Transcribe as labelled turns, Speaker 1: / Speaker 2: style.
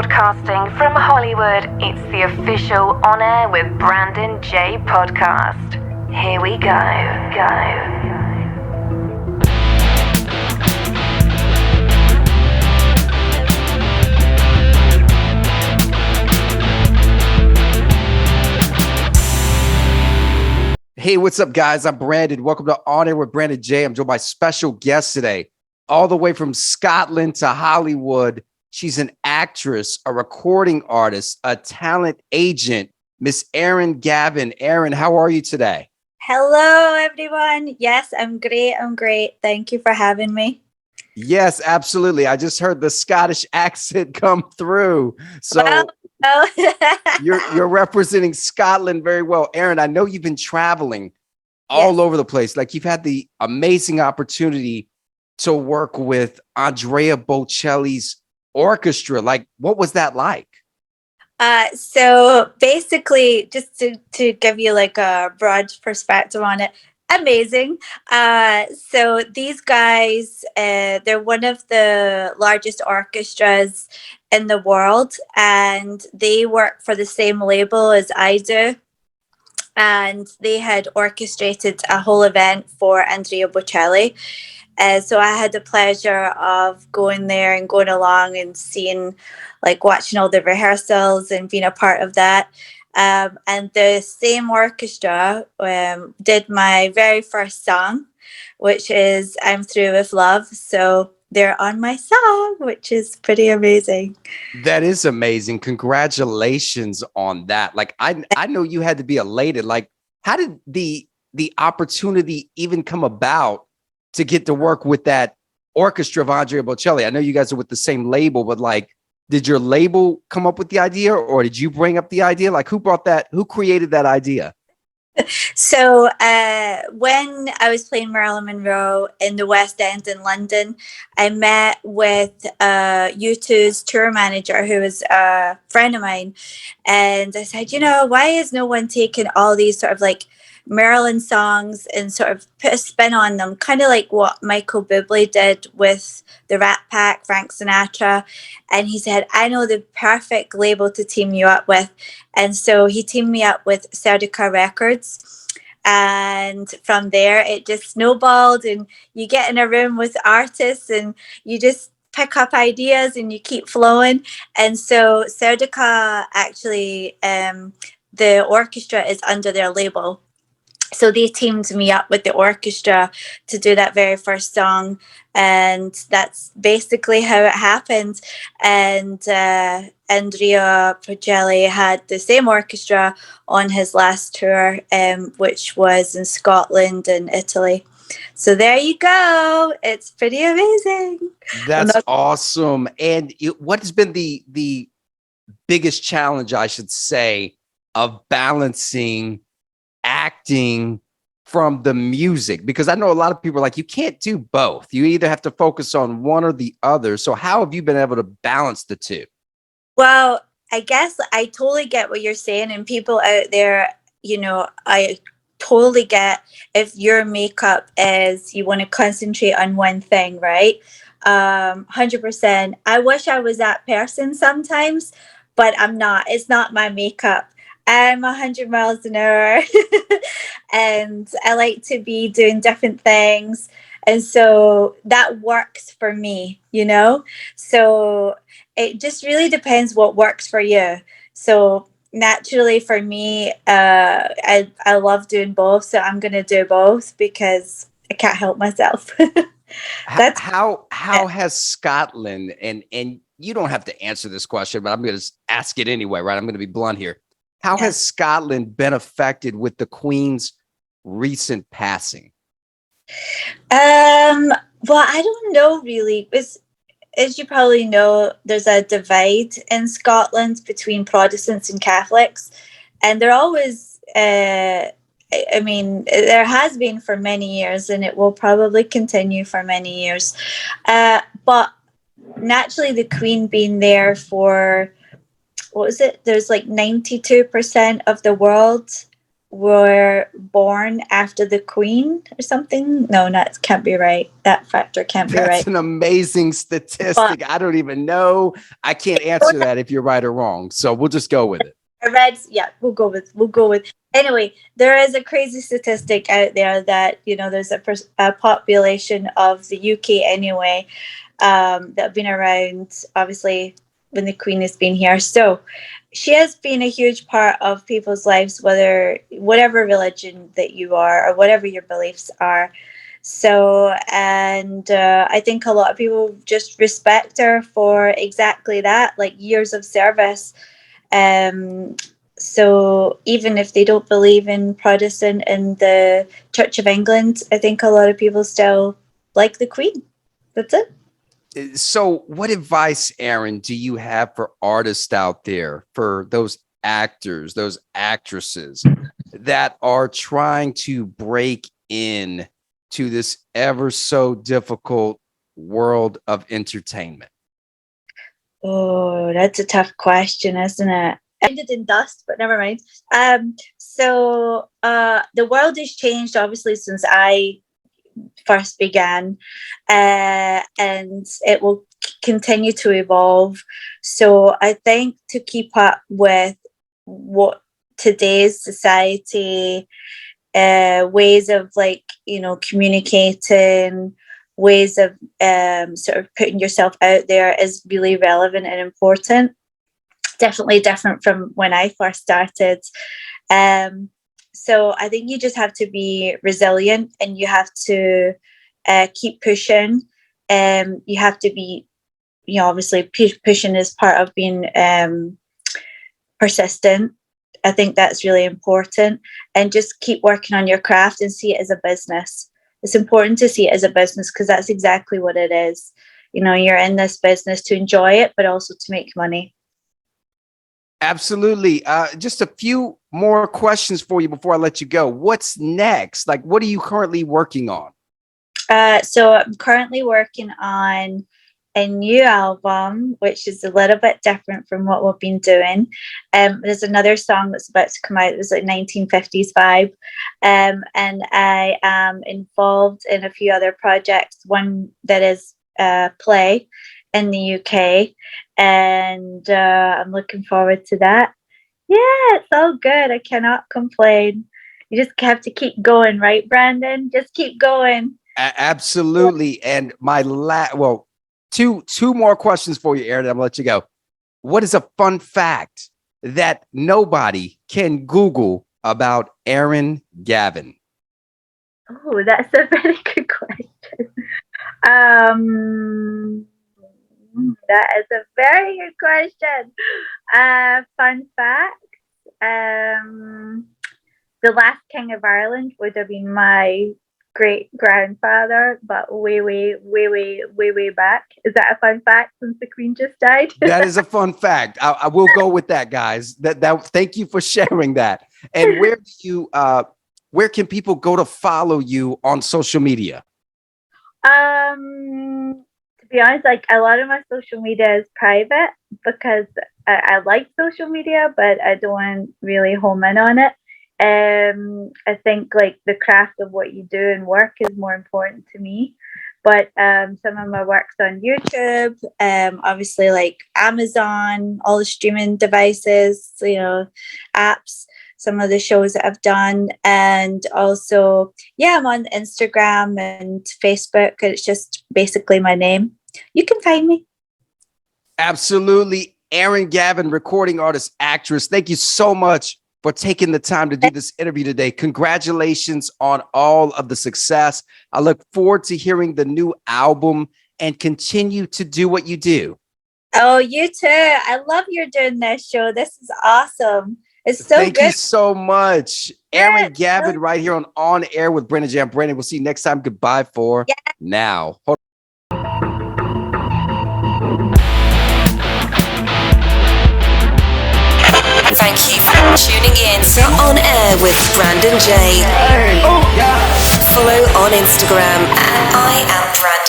Speaker 1: Broadcasting from Hollywood, it's the official On Air with Brandon J podcast. Here we go.
Speaker 2: Hey, what's up, guys? I'm Brandon. Welcome to On Air with Brandon J. I'm joined by special guest today, all the way from Scotland to Hollywood. She's an actress, a recording artist, a talent agent, Miss Erin Gavin. Erin, how are you today?
Speaker 3: Hello, everyone. Yes, I'm great. Thank you for having me.
Speaker 2: Yes, absolutely. I just heard the Scottish accent come through. So you're representing Scotland very well. Erin, I know you've been traveling all over the place. Like, you've had the amazing opportunity to work with Andrea Bocelli's orchestra. Like, what was that like?
Speaker 3: So basically, just to give you like a broad perspective on it, amazing. So these guys, they're one of the largest orchestras in the world, and they work for the same label as I do. And they had orchestrated a whole event for Andrea Bocelli. So I had the pleasure of going there and going along and seeing, like, watching all the rehearsals and being a part of that. And the same orchestra did my very first song, which is I'm Through with Love. So they're on my song, which is pretty amazing.
Speaker 2: That is amazing. Congratulations on that. Like, I know you had to be elated. Like, how did the opportunity even come about to get to work with that orchestra of Andrea Bocelli? I know you guys are with the same label, but like, did your label come up with the idea, or did you bring up the idea? Like, who created that idea?
Speaker 3: So when I was playing Marilyn Monroe in the West End in London, I met with U2's tour manager, who was a friend of mine. And I said, why is no one taking all these sort of like Marilyn songs and sort of put a spin on them, kind of like what Michael Bublé did with the Rat Pack, Frank Sinatra. And he said, I know the perfect label to team you up with. And so he teamed me up with Serdica Records. And from there, it just snowballed, and you get in a room with artists and you just pick up ideas and you keep flowing. And so Serdica, actually, the orchestra is under their label. So they teamed me up with the orchestra to do that very first song. And that's basically how it happened. And Andrea Bocelli had the same orchestra on his last tour, which was in Scotland and Italy. So there you go. It's pretty amazing.
Speaker 2: That's awesome. And what has been the biggest challenge, I should say, of balancing acting from the music? Because I know a lot of people are like, you can't do both. You either have to focus on one or the other. So how have you been able to balance the two?
Speaker 3: Well, I guess I totally get what you're saying. And people out there, I totally get if your makeup is you want to concentrate on one thing, right? 100%. I wish I was that person sometimes, but I'm not. It's not my makeup. I'm 100 miles an hour and I like to be doing different things. And so that works for me, So it just really depends what works for you. So naturally for me, I love doing both. So I'm going to do both because I can't help myself.
Speaker 2: How has Scotland, and you don't have to answer this question, but I'm going to ask it anyway, right? I'm going to be blunt here. How has Scotland been affected with the Queen's recent passing?
Speaker 3: Well, I don't know really. As you probably know, there's a divide in Scotland between Protestants and Catholics, and they're always, there has been for many years, and it will probably continue for many years. But naturally, the Queen being there for, what was it? There's like 92% of the world were born after the Queen or something. No, that can't be right. That factor can't be right.
Speaker 2: That's an amazing statistic. But I don't even know. I can't answer that if you're right or wrong. So we'll just go with it.
Speaker 3: We'll go with. Anyway, there is a crazy statistic out there that, you know, there's a population of the UK anyway that have been around, obviously, when the Queen has been here. So she has been a huge part of people's lives, whatever religion that you are or whatever your beliefs are. So, and I think a lot of people just respect her for exactly that, like years of service. So even if they don't believe in Protestant and the Church of England, I think a lot of people still like the Queen. That's it.
Speaker 2: So what advice, Erin, do you have for artists out there, for those actors, those actresses that are trying to break in to this ever so difficult world of entertainment?
Speaker 3: Oh, that's a tough question, isn't it? Ended in dust, but never mind. So the world has changed, obviously, since I first began, and it will continue to evolve. So I think to keep up with what today's society, ways of, like, you know, communicating, ways of sort of putting yourself out there is really relevant and important. Definitely different from when I first started. So I think you just have to be resilient, and you have to keep pushing. You have to be, you know, obviously pushing is part of being persistent. I think that's really important. And just keep working on your craft and see it as a business. It's important to see it as a business, because that's exactly what it is. You know, you're in this business to enjoy it, but also to make money.
Speaker 2: Absolutely. Just a few more questions for you before I let you go. What's next? Like, what are you currently working on?
Speaker 3: So I'm currently working on a new album, which is a little bit different from what we've been doing. There's another song that's about to come out. It was like 1950s vibe. And I am involved in a few other projects. One that is play in the UK. And I'm looking forward to that. Yeah, it's all good. I cannot complain. You just have to keep going, right, Brandon? Just keep going.
Speaker 2: Absolutely. And my two more questions for you, Erin. I'm gonna let you go. What is a fun fact that nobody can Google about Erin Gavin?
Speaker 3: Oh, that's a very good question. That is a very good question. Fun fact. The last king of Ireland would have been my great grandfather, but way back. Is that a fun fact since the Queen just died?
Speaker 2: That is a fun fact. I will go with that, guys. That thank you for sharing that. And where can people go to follow you on social media?
Speaker 3: To be honest, like, a lot of my social media is private, because I like social media, but I don't want to really home in on it. I think, like, the craft of what you do and work is more important to me. But some of my work's on YouTube, obviously, like Amazon, all the streaming devices, you know, apps, some of the shows that I've done. And also, yeah, I'm on Instagram and Facebook. It's just basically my name. You can find me.
Speaker 2: Absolutely. Erin Gavin, recording artist, actress. Thank you so much for taking the time to do this interview today. Congratulations on all of the success. I look forward to hearing the new album, and continue to do what you do.
Speaker 3: Oh, you too. I love you're doing this show. This is awesome. It's so
Speaker 2: Thank
Speaker 3: good.
Speaker 2: you so much. Erin Gavin right here on Air with Brandon Jam. Brandon, we'll see you next time. Goodbye for now.
Speaker 1: Thank you for tuning in to On Air with Brandon J. Follow on Instagram at I am Brandon.